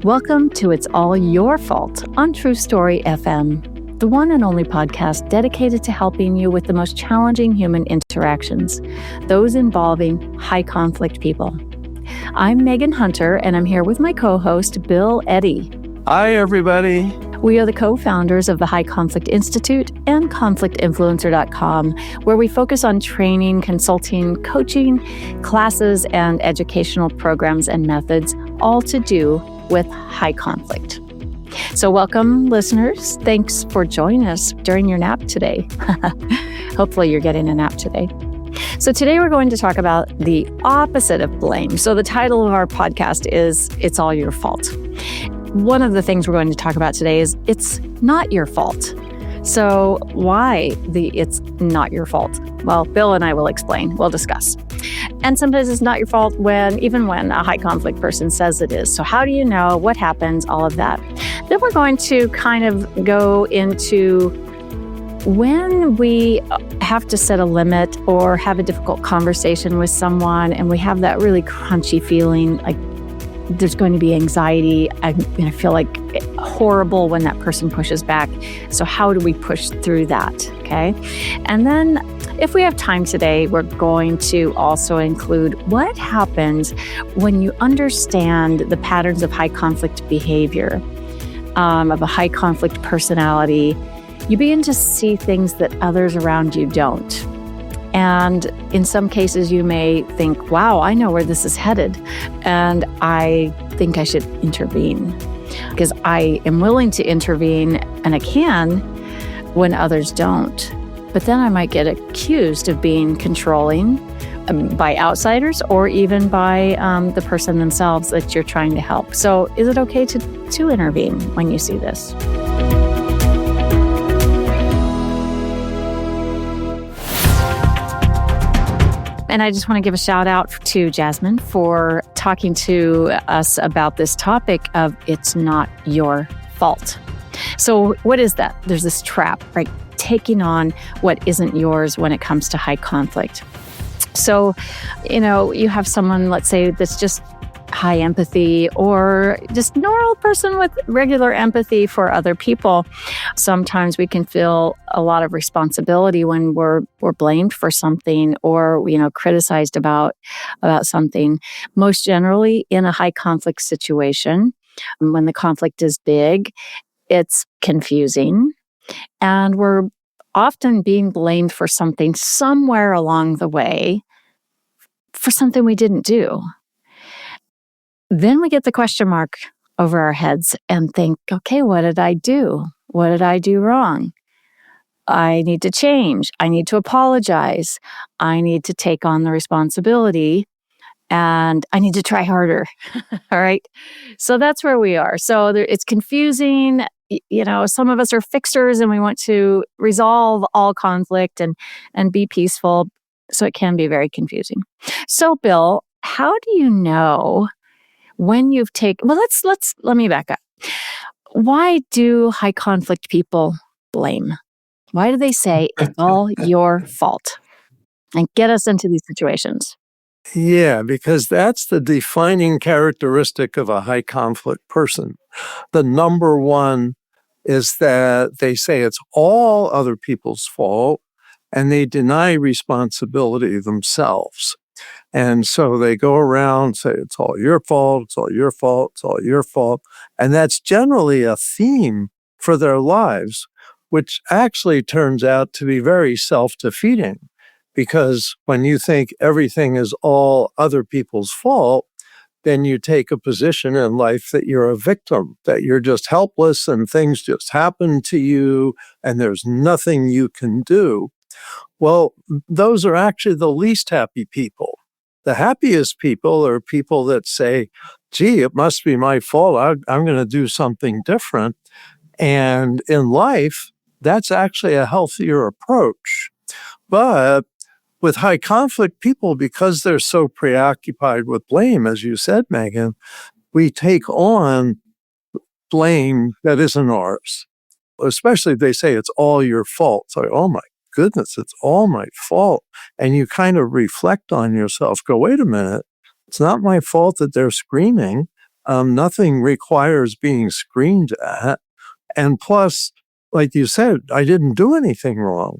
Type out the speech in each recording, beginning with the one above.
Welcome to It's All Your Fault on TruStory FM, the one and only podcast dedicated to helping you with the most challenging human interactions, those involving high conflict people. I'm Megan Hunter, and I'm here with my co-host, Bill Eddy. Hi, everybody. We are the co-founders of the High Conflict Institute and ConflictInfluencer.com, where we focus on training, consulting, coaching, classes, and educational programs and methods, all to do with high conflict. So welcome, listeners. Thanks for joining us during your nap today. Hopefully you're getting a nap today. So today we're going to talk about the opposite of blame. So the title of our podcast is It's All Your Fault. One of the things we're going to talk about today is it's not your fault. So why it's not your fault? Well, Bill and I will explain. We'll discuss. And sometimes it's not your fault even when a high conflict person says it is. So how do you know? What happens? All of that. Then we're going to kind of go into when we have to set a limit or have a difficult conversation with someone and we have that really crunchy feeling like there's going to be anxiety. I'm going to feel like horrible when that person pushes back. So how do we push through that? Okay. And then if we have time today, we're going to also include what happens when you understand the patterns of high conflict behavior, of a high conflict personality. You begin to see things that others around you don't. And in some cases, you may think, wow, I know where this is headed. And I think I should intervene because I am willing to intervene and I can when others don't. But then I might get accused of being controlling by outsiders or even by the person themselves that you're trying to help. So is it okay to intervene when you see this? And I just want to give a shout out to Jasmine for talking to us about this topic of it's not your fault. So what is that? There's this trap, right? Taking on what isn't yours when it comes to high conflict. So, you have someone, let's say, that's just high empathy or just normal person with regular empathy for other people. Sometimes we can feel a lot of responsibility when we're blamed for something or, criticized about something. Most generally in a high conflict situation, when the conflict is big, it's confusing and we're often being blamed for something somewhere along the way for something we didn't do. Then we get the question mark over our heads and think, okay, what did I do? What did I do wrong? I need to change. I need to apologize. I need to take on the responsibility and I need to try harder. All right. So that's where we are. So it's confusing. Some of us are fixers and we want to resolve all conflict and be peaceful. So it can be very confusing. So Bill, how do you know when you've taken, let me back up. Why do high conflict people blame? Why do they say it's all your fault? And get us into these situations. Yeah, because that's the defining characteristic of a high conflict person. The number one is that they say it's all other people's fault and they deny responsibility themselves. And so they go around, say, it's all your fault, it's all your fault, it's all your fault. And that's generally a theme for their lives, which actually turns out to be very self-defeating. Because when you think everything is all other people's fault, then you take a position in life that you're a victim, that you're just helpless and things just happen to you and there's nothing you can do. Well, those are actually the least happy people. The happiest people are people that say, gee, it must be my fault. I'm going to do something different. And in life, that's actually a healthier approach. But with high conflict people, because they're so preoccupied with blame, as you said, Megan, we take on blame that isn't ours. Especially if they say it's all your fault. So, oh my goodness, it's all my fault. And you kind of reflect on yourself, go, wait a minute, it's not my fault that they're screaming. Nothing requires being screamed at. And plus, like you said, I didn't do anything wrong.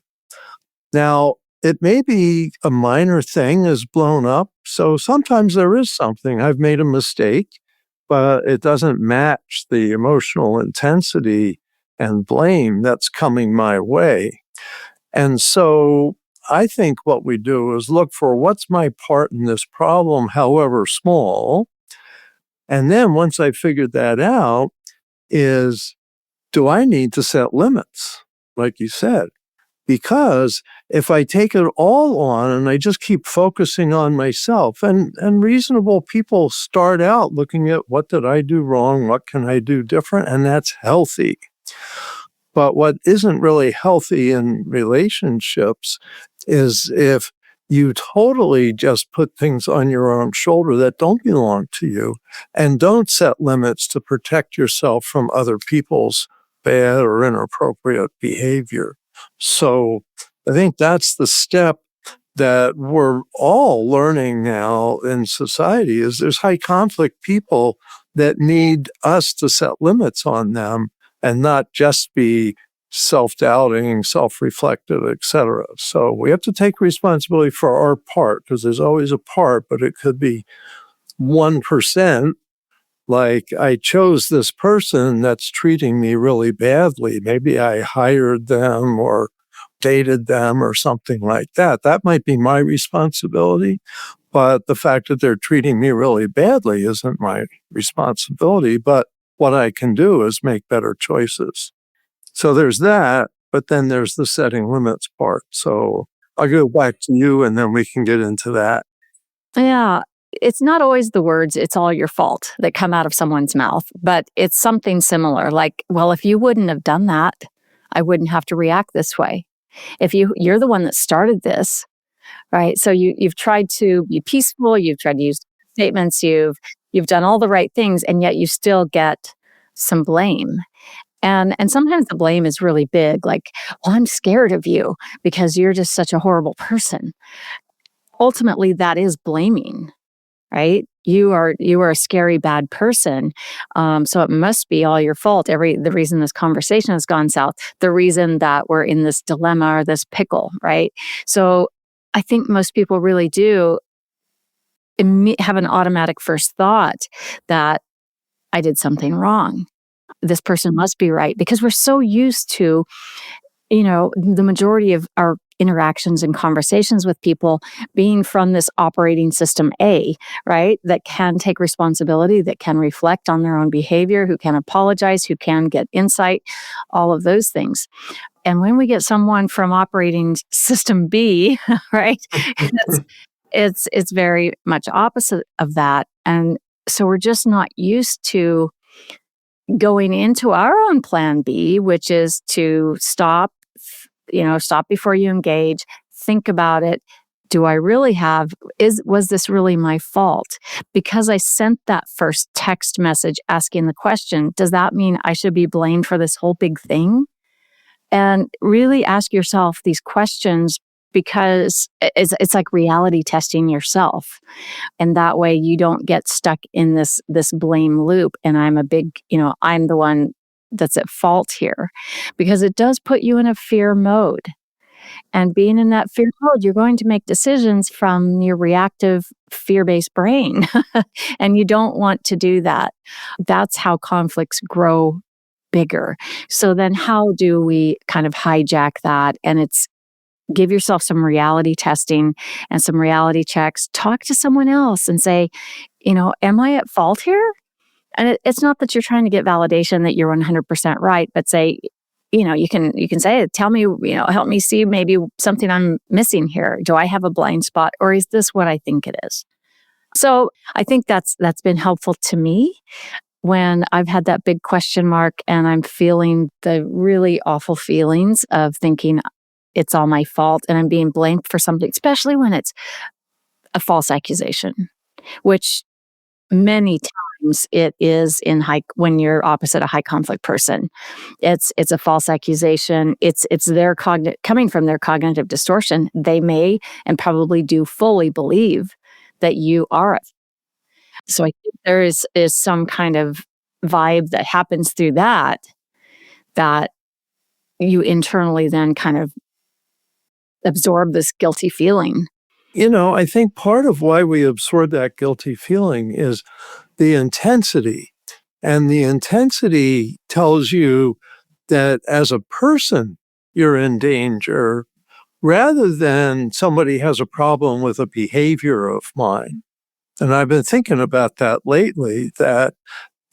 Now, it may be a minor thing is blown up. So sometimes there is something. I've made a mistake, but it doesn't match the emotional intensity and blame that's coming my way. And so I think what we do is look for what's my part in this problem, however small. And then once I figured that out, is do I need to set limits, like you said? Because if I take it all on and I just keep focusing on myself, and reasonable people start out looking at what did I do wrong? What can I do different? And that's healthy. But what isn't really healthy in relationships is if you totally just put things on your own shoulder that don't belong to you and don't set limits to protect yourself from other people's bad or inappropriate behavior. So I think that's the step that we're all learning now in society is there's high conflict people that need us to set limits on them and not just be self-doubting, self-reflective, etc. So we have to take responsibility for our part because there's always a part, but it could be 1%. Like I chose this person that's treating me really badly. Maybe I hired them or dated them or something like that. That might be my responsibility. But the fact that they're treating me really badly isn't my responsibility. But what I can do is make better choices. So there's that, but then there's the setting limits part. So I'll go back to you and then we can get into that. Yeah. It's not always the words, it's all your fault that come out of someone's mouth, but it's something similar. Like, well, if you wouldn't have done that, I wouldn't have to react this way. If you're the one that started this, right? So you've tried to be peaceful, you've tried to use statements, you've done all the right things, and yet you still get some blame. And sometimes the blame is really big, like, well, I'm scared of you because you're just such a horrible person. Ultimately, that is blaming, right? You are a scary, bad person. So it must be all your fault. The reason this conversation has gone south, the reason that we're in this dilemma or this pickle, right? So I think most people really do have an automatic first thought that I did something wrong. This person must be right because we're so used to, the majority of our interactions and conversations with people being from this operating system A, right? That can take responsibility, that can reflect on their own behavior, who can apologize, who can get insight, all of those things. And when we get someone from operating system B, right, it's very much opposite of that. And so we're just not used to going into our own plan B, which is to stop before you engage, think about it. Do I really was this really my fault? Because I sent that first text message asking the question, does that mean I should be blamed for this whole big thing? And really ask yourself these questions because it's like reality testing yourself. And that way you don't get stuck in this blame loop. And I'm I'm the one that's at fault here, because it does put you in a fear mode. And being in that fear mode, you're going to make decisions from your reactive fear-based brain. And you don't want to do that. That's how conflicts grow bigger. So then how do we kind of hijack that? And it's give yourself some reality testing and some reality checks. Talk to someone else and say, am I at fault here? And it's not that you're trying to get validation that you're 100% right, but say, you can say, tell me, help me see maybe something I'm missing here. Do I have a blind spot, or is this what I think it is? So I think that's been helpful to me when I've had that big question mark and I'm feeling the really awful feelings of thinking it's all my fault and I'm being blamed for something, especially when it's a false accusation, which many times it is when you're opposite a high conflict person. It's a false accusation. It's their coming from their cognitive distortion. They may and probably do fully believe that you are. So I think there is some kind of vibe that happens through that you internally then kind of absorb this guilty feeling. I think part of why we absorb that guilty feeling is the intensity. And the intensity tells you that as a person, you're in danger rather than somebody has a problem with a behavior of mine. And I've been thinking about that lately, that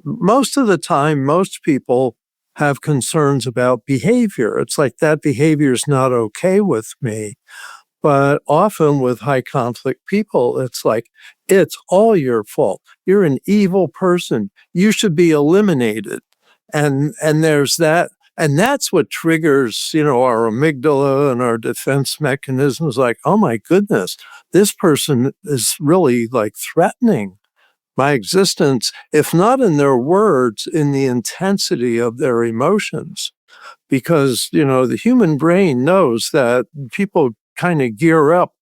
most of the time, most people have concerns about behavior. It's like that behavior is not okay with me. But often with high conflict people, it's like, it's all your fault. You're an evil person. You should be eliminated. And there's that. And that's what triggers, our amygdala and our defense mechanisms like, oh my goodness, this person is really like threatening my existence, if not in their words, in the intensity of their emotions. Because, the human brain knows that people kind of gear up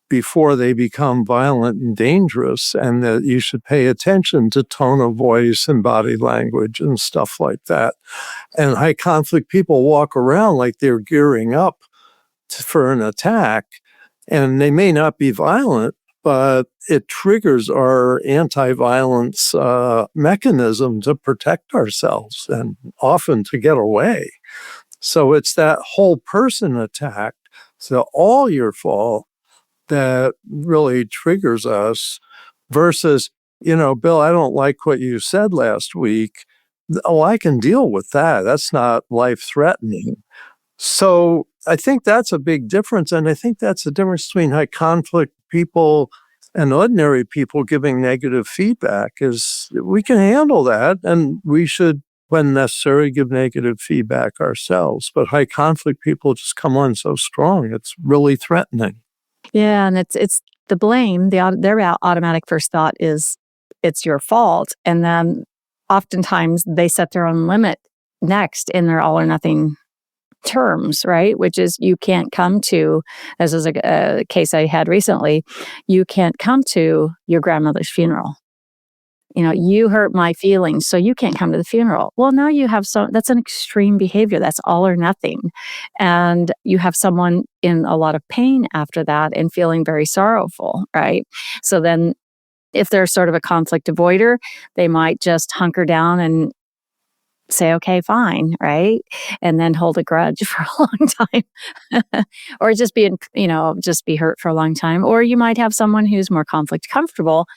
before they become violent and dangerous, and that you should pay attention to tone of voice and body language and stuff like that. And high conflict people walk around like they're gearing up for an attack, and they may not be violent, but it triggers our anti-violence mechanism to protect ourselves and often to get away. So it's that whole person attack, so all your fault, that really triggers us versus, Bill, I don't like what you said last week. Oh, I can deal with that. That's not life-threatening. So I think that's a big difference. And I think that's the difference between high conflict people and ordinary people giving negative feedback is we can handle that, and we should, when necessary, give negative feedback ourselves. But high conflict people just come on so strong, it's really threatening. Yeah, and it's the blame. Their automatic first thought is it's your fault, and then oftentimes they set their own limit next in their all or nothing terms, right? Which is you can't come to, as is a case I had recently, you can't come to your grandmother's funeral. You hurt my feelings, so you can't come to the funeral. Well, now you have that's an extreme behavior. That's all or nothing. And you have someone in a lot of pain after that and feeling very sorrowful, right? So then if they're sort of a conflict avoider, they might just hunker down and say, okay, fine, right? And then hold a grudge for a long time. Or just be hurt for a long time. Or you might have someone who's more conflict comfortable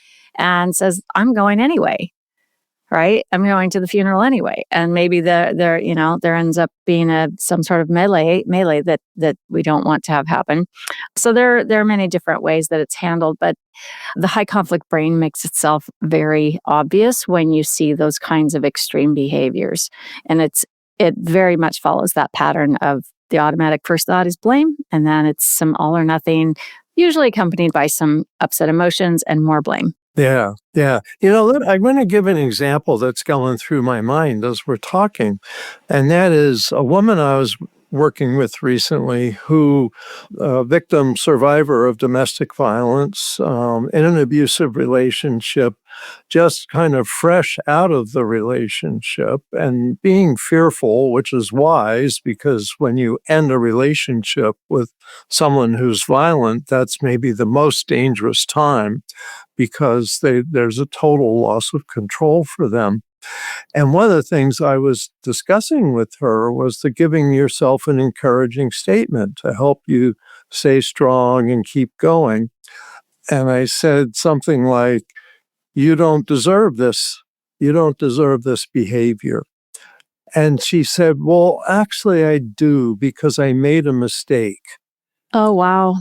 and says, I'm going anyway, right? I'm going to the funeral anyway. And maybe there ends up being some sort of melee that we don't want to have happen. So there are many different ways that it's handled, but the high conflict brain makes itself very obvious when you see those kinds of extreme behaviors. And it very much follows that pattern of the automatic first thought is blame, and then it's some all or nothing, usually accompanied by some upset emotions and more blame. Yeah, yeah. I'm going to give an example that's going through my mind as we're talking, and that is a woman I was working with recently who, victim survivor of domestic violence in an abusive relationship, just kind of fresh out of the relationship and being fearful, which is wise because when you end a relationship with someone who's violent, that's maybe the most dangerous time because there's a total loss of control for them. And one of the things I was discussing with her was the giving yourself an encouraging statement to help you stay strong and keep going. And I said something like, you don't deserve this. You don't deserve this behavior. And she said, well, actually I do because I made a mistake. Oh, wow.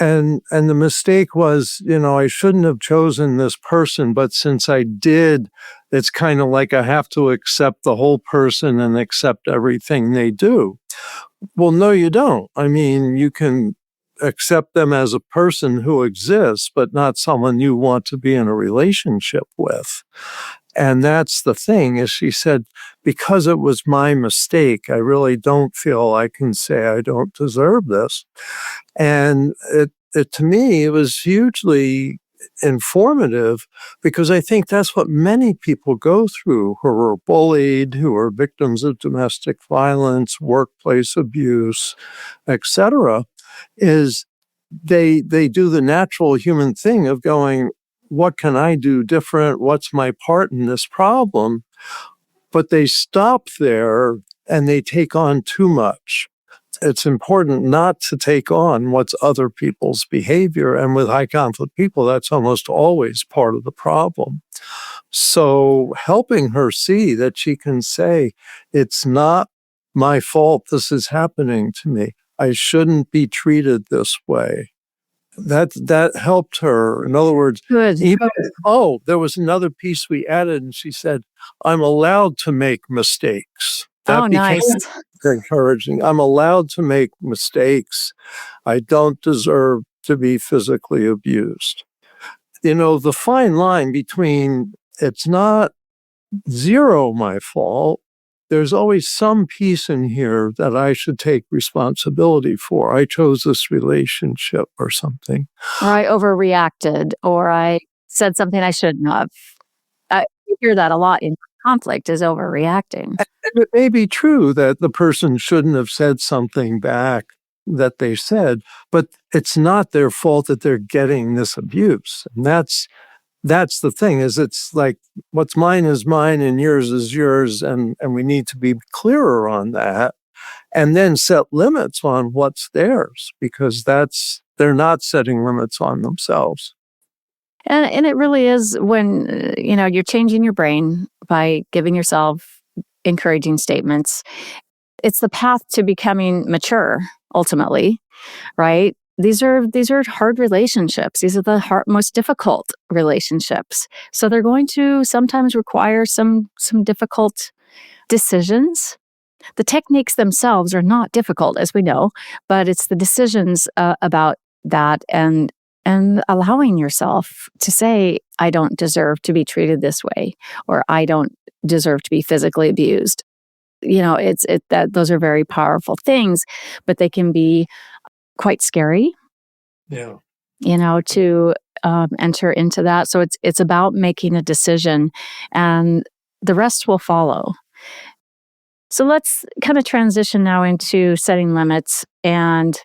And the mistake was, I shouldn't have chosen this person, but since I did, it's kind of like I have to accept the whole person and accept everything they do. Well, no, you don't. I mean, you can accept them as a person who exists, but not someone you want to be in a relationship with. And that's the thing, is she said, because it was my mistake, I really don't feel I can say I don't deserve this. And it to me, it was hugely informative, because I think that's what many people go through who are bullied, who are victims of domestic violence, workplace abuse, etc., is they do the natural human thing of going, what can I do different? What's my part in this problem? But they stop there and they take on too much. It's important not to take on what's other people's behavior. And with high conflict people, that's almost always part of the problem. So helping her see that she can say, it's not my fault this is happening to me. I shouldn't be treated this way. That helped her. In other words, Good. There was another piece we added, and she said, I'm allowed to make mistakes. That became Nice. encouraging. I'm allowed to make mistakes. I don't deserve to be physically abused. The fine line between it's not zero my fault, there's always some piece in here that I should take responsibility for. I chose this relationship or something. Or I overreacted, or I said something I shouldn't have. I hear that a lot in conflict, is overreacting. And it may be true that the person shouldn't have said something back that they said, but it's not their fault that they're getting this abuse. And that's the thing, is it's like what's mine is mine and yours is yours. And we need to be clearer on that and then set limits on what's theirs, because they're not setting limits on themselves. And it really is when, you're changing your brain by giving yourself encouraging statements. It's the path to becoming mature, ultimately, right? These are hard relationships. These are the most difficult relationships. So they're going to sometimes require some difficult decisions. The techniques themselves are not difficult, as we know, but it's the decisions about that and allowing yourself to say, I don't deserve to be treated this way, or I don't deserve to be physically abused. Those are very powerful things, but they can be quite scary. Yeah. To enter into that. So it's about making a decision, and the rest will follow. So let's kind of transition now into setting limits and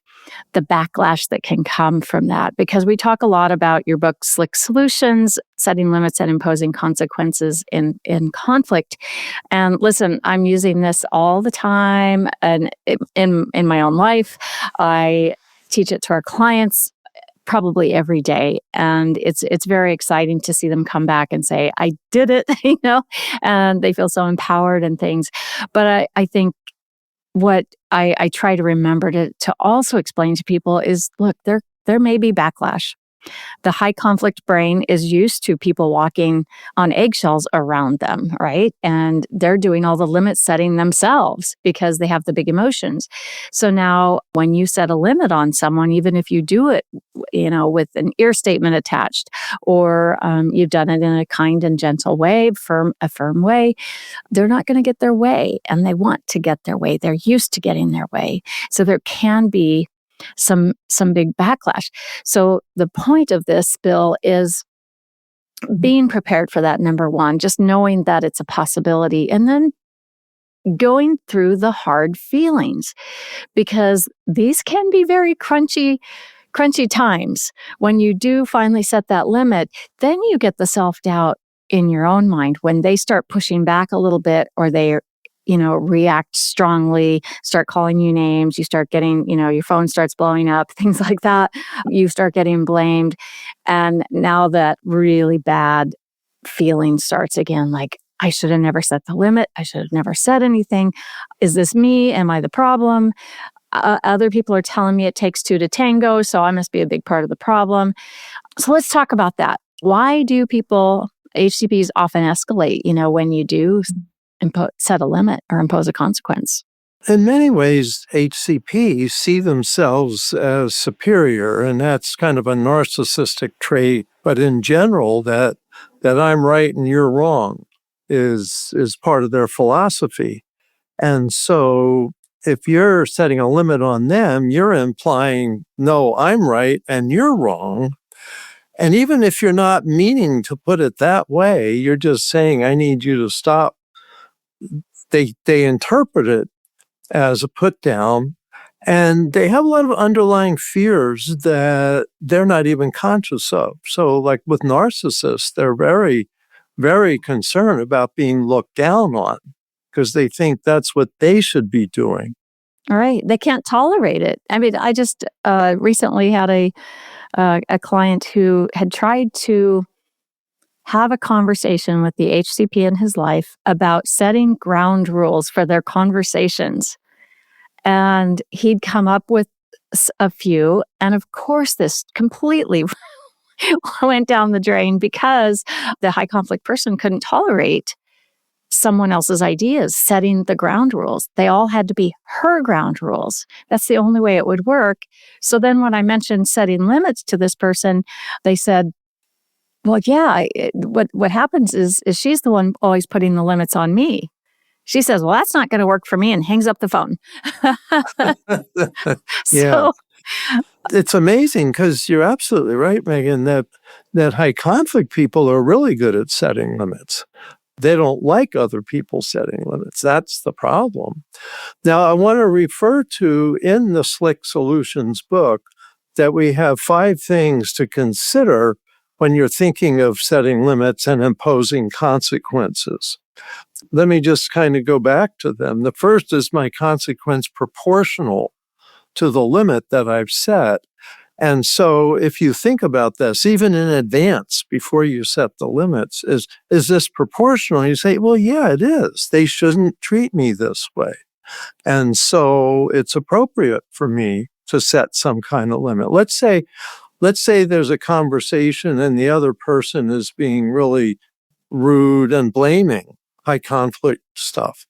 the backlash that can come from that, because we talk a lot about your book, Slick Solutions, setting limits and imposing consequences in conflict. And listen, I'm using this all the time, and in my own life, I teach it to our clients probably every day. And it's very exciting to see them come back and say, I did it, and they feel so empowered and things. But I think what I try to remember to also explain to people is, look, there may be backlash. The high conflict brain is used to people walking on eggshells around them, right? And they're doing all the limit setting themselves because they have the big emotions. So now when you set a limit on someone, even if you do it, with an ear statement attached, or you've done it in a kind and gentle way, a firm way, they're not going to get their way, and they want to get their way. They're used to getting their way. So there can be some big backlash. So the point of this, Bill, is being prepared for that, number one, just knowing that it's a possibility, and then going through the hard feelings, because these can be very crunchy times. When you do finally set that limit, then you get the self-doubt in your own mind when they start pushing back a little bit, or they react strongly, start calling you names, you start getting, your phone starts blowing up, things like that. You start getting blamed. And now that really bad feeling starts again, like, I should have never set the limit. I should have never said anything. Is this me? Am I the problem? Other people are telling me it takes two to tango, so I must be a big part of the problem. So let's talk about that. Why do HCPs often escalate, when you do set a limit or impose a consequence? In many ways, HCPs see themselves as superior, and that's kind of a narcissistic trait. But in general, that I'm right and you're wrong is part of their philosophy. And so if you're setting a limit on them, you're implying, no, I'm right and you're wrong. And even if you're not meaning to put it that way, you're just saying, I need you to stop. They interpret it as a put down, and they have a lot of underlying fears that they're not even conscious of. So like with narcissists, they're very, very concerned about being looked down on because they think that's what they should be doing. All right. They can't tolerate it. I mean, I just recently had a client who had tried to have a conversation with the HCP in his life about setting ground rules for their conversations. And he'd come up with a few. And of course, this completely went down the drain because the high conflict person couldn't tolerate someone else's ideas, setting the ground rules. They all had to be her ground rules. That's the only way it would work. So then when I mentioned setting limits to this person, they said, well, yeah, what happens is she's the one always putting the limits on me. She says, well, that's not going to work for me, and hangs up the phone. Yeah. It's amazing because you're absolutely right, Megan, that high conflict people are really good at setting limits. They don't like other people setting limits. That's the problem. Now, I want to refer to in the Slick Solutions book that we have 5 things to consider when you're thinking of setting limits and imposing consequences. Let me just kind of go back to them. The first is my consequence proportional to the limit that I've set. And so if you think about this, even in advance, before you set the limits, is this proportional? You say, well, yeah, it is. They shouldn't treat me this way. And so it's appropriate for me to set some kind of limit. Let's say there's a conversation and the other person is being really rude and blaming, high conflict stuff.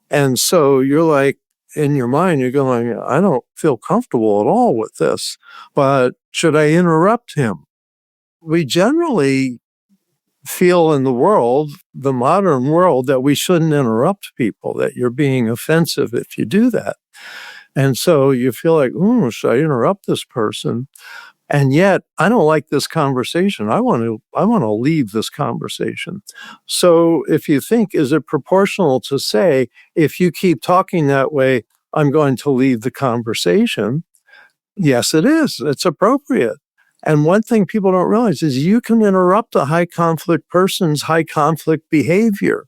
And so you're like, in your mind, you're going, I don't feel comfortable at all with this, but should I interrupt him? We generally feel in the world, the modern world, that we shouldn't interrupt people, that you're being offensive if you do that. And so you feel like, should I interrupt this person? And yet, I don't like this conversation. I want to leave this conversation. So if you think, is it proportional to say, if you keep talking that way, I'm going to leave the conversation? Yes, it is. It's appropriate. And one thing people don't realize is you can interrupt a high conflict person's high conflict behavior.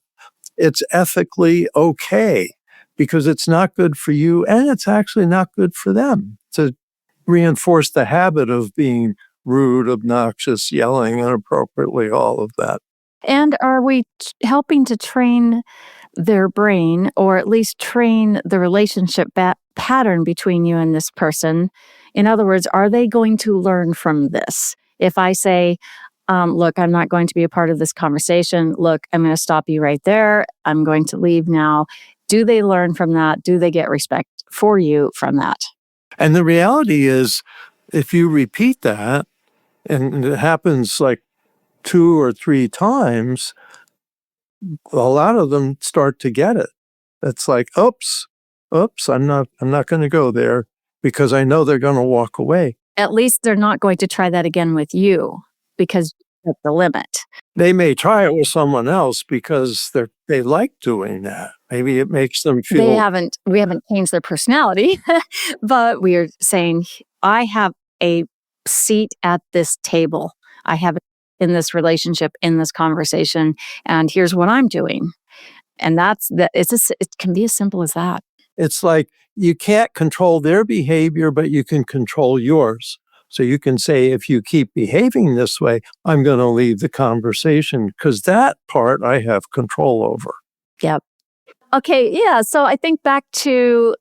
It's ethically okay because it's not good for you and it's actually not good for them to reinforce the habit of being rude, obnoxious, yelling inappropriately, all of that. And are we helping to train their brain, or at least train the relationship pattern between you and this person? In other words, are they going to learn from this? If I say, look, I'm not going to be a part of this conversation. Look, I'm going to stop you right there. I'm going to leave now. Do they learn from that? Do they get respect for you from that? And the reality is, if you repeat that, and it happens like 2 or 3 times, a lot of them start to get it. It's like, oops, I'm not going to go there because I know they're going to walk away. At least they're not going to try that again with you because that's the limit. They may try it with someone else because they like doing that. Maybe it makes them feel... We haven't changed their personality, but we are saying, I have a seat at this table. I have in this relationship, in this conversation, and here's what I'm doing. And it can be as simple as that. It's like you can't control their behavior, but you can control yours. So you can say, if you keep behaving this way, I'm going to leave the conversation because that part I have control over. Yep. Okay. Yeah. So I think back to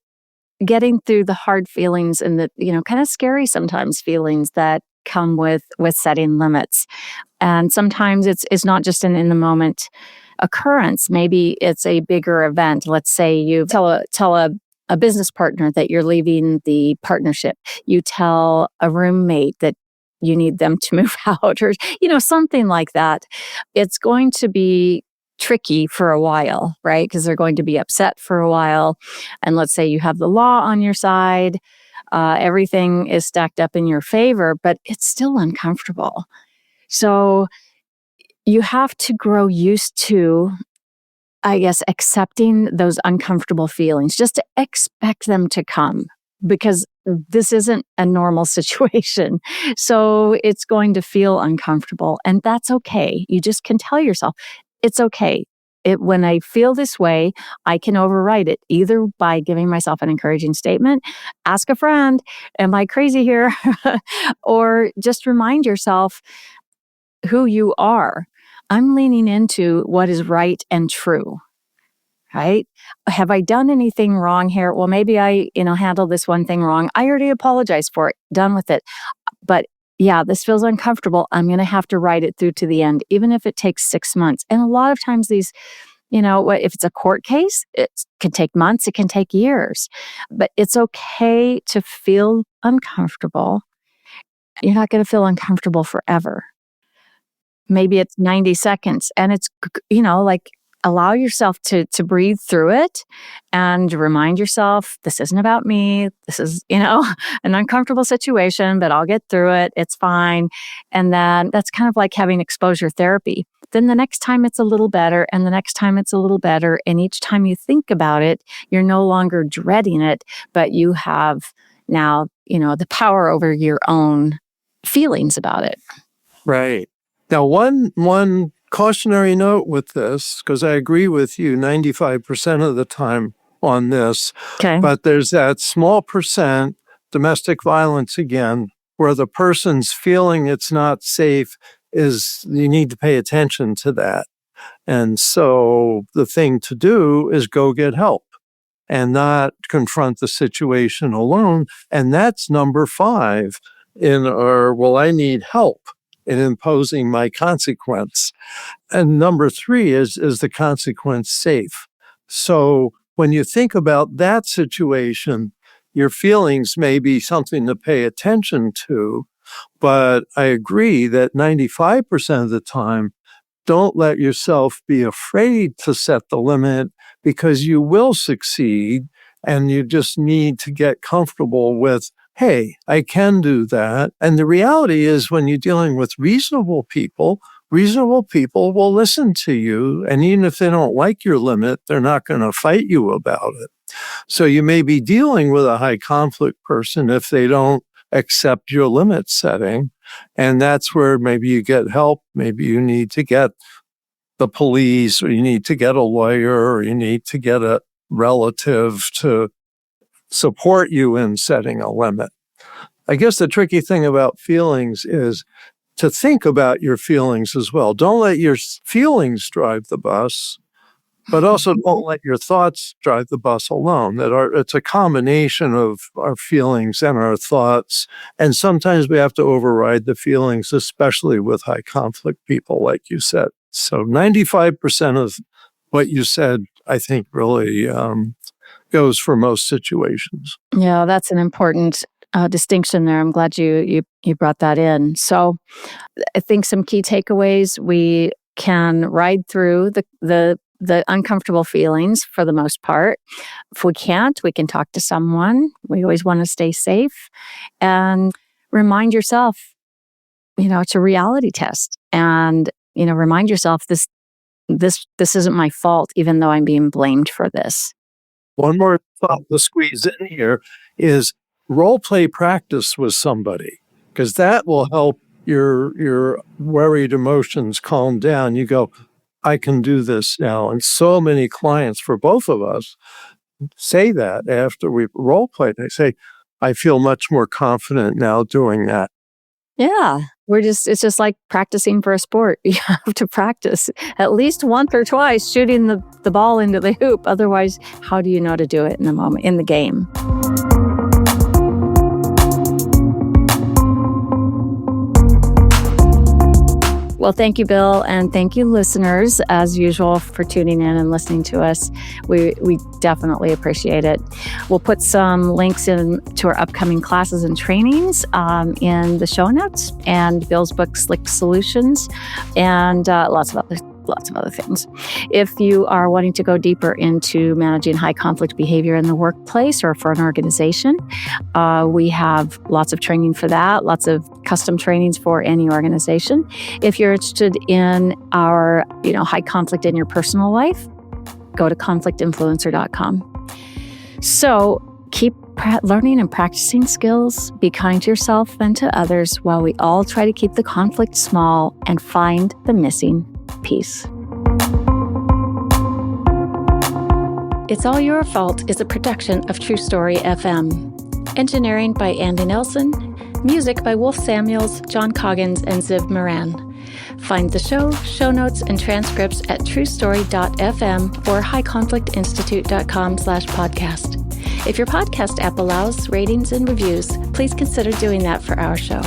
getting through the hard feelings and the, kind of scary sometimes feelings that come with setting limits. And sometimes it's not just an in the moment occurrence. Maybe it's a bigger event. Let's say you tell a business partner that you're leaving the partnership. You tell a roommate that you need them to move out, or something like that. It's going to be tricky for a while, right? Because they're going to be upset for a while. And let's say you have the law on your side. Everything is stacked up in your favor, but it's still uncomfortable. So you have to grow used to, I guess, accepting those uncomfortable feelings, just to expect them to come, because this isn't a normal situation. So it's going to feel uncomfortable, and that's okay. You just can tell yourself, it's okay. When I feel this way, I can override it either by giving myself an encouraging statement, ask a friend, am I crazy here? Or just remind yourself who you are. I'm leaning into what is right and true, right? Have I done anything wrong here? Well, maybe I, handled this one thing wrong. I already apologized for it, done with it. But yeah, this feels uncomfortable. I'm going to have to ride it through to the end, even if it takes 6 months. And a lot of times these, if it's a court case, it can take months, it can take years. But it's okay to feel uncomfortable. You're not going to feel uncomfortable forever. Maybe it's 90 seconds, and it's, allow yourself to breathe through it and remind yourself, this isn't about me. This is, an uncomfortable situation, but I'll get through it. It's fine. And then that's kind of like having exposure therapy. Then the next time it's a little better, and the next time it's a little better. And each time you think about it, you're no longer dreading it, but you have now, the power over your own feelings about it. Right. Now, one cautionary note with this, because I agree with you 95% of the time on this, Okay. but there's that small percent, domestic violence again, where the person's feeling it's not safe, is you need to pay attention to that. And so the thing to do is go get help and not confront the situation alone. And that's number 5 in our, well, I need help in imposing my consequence. And number 3 is the consequence safe? So when you think about that situation, your feelings may be something to pay attention to, but I agree that 95% of the time, don't let yourself be afraid to set the limit, because you will succeed, and you just need to get comfortable with, hey, I can do that. And the reality is, when you're dealing with reasonable people will listen to you. And even if they don't like your limit, they're not going to fight you about it. So you may be dealing with a high conflict person if they don't accept your limit setting. And that's where maybe you get help. Maybe you need to get the police, or you need to get a lawyer, or you need to get a relative to support you in setting a limit. I guess the tricky thing about feelings is to think about your feelings as well. Don't let your feelings drive the bus, but also don't let your thoughts drive the bus alone. It's a combination of our feelings and our thoughts. And sometimes we have to override the feelings, especially with high conflict people, like you said. So 95% of what you said, I think, really goes for most situations. Yeah, that's an important distinction there. I'm glad you brought that in. So I think some key takeaways: we can ride through the uncomfortable feelings for the most part. If we can't, we can talk to someone. We always want to stay safe, and remind yourself, it's a reality test, and remind yourself this isn't my fault, even though I'm being blamed for this. One more thought to squeeze in here is role play practice with somebody, because that will help your worried emotions calm down. You go, I can do this now. And so many clients, for both of us, say that after we've role played. They say, I feel much more confident now doing that. Yeah, it's just like practicing for a sport. You have to practice at least once or twice shooting the ball into the hoop. Otherwise, how do you know to do it in the moment, in the game? Well, thank you, Bill, and thank you, listeners, as usual, for tuning in and listening to us. We definitely appreciate it. We'll put some links in to our upcoming classes and trainings in the show notes, and Bill's book, Slick Solutions, and lots of other things. If you are wanting to go deeper into managing high conflict behavior in the workplace or for an organization, we have lots of training for that, lots of custom trainings for any organization. If you're interested in our, high conflict in your personal life, go to conflictinfluencer.com. So keep learning and practicing skills. Be kind to yourself and to others while we all try to keep the conflict small and find the missing piece. It's All Your Fault is a production of TruStory FM. Engineering by Andy Nelson. Music by Wolf Samuels, John Coggins, and Ziv Moran. Find the show notes, and transcripts at trustory.fm or highconflictinstitute.com/podcast. If your podcast app allows ratings and reviews, please consider doing that for our show.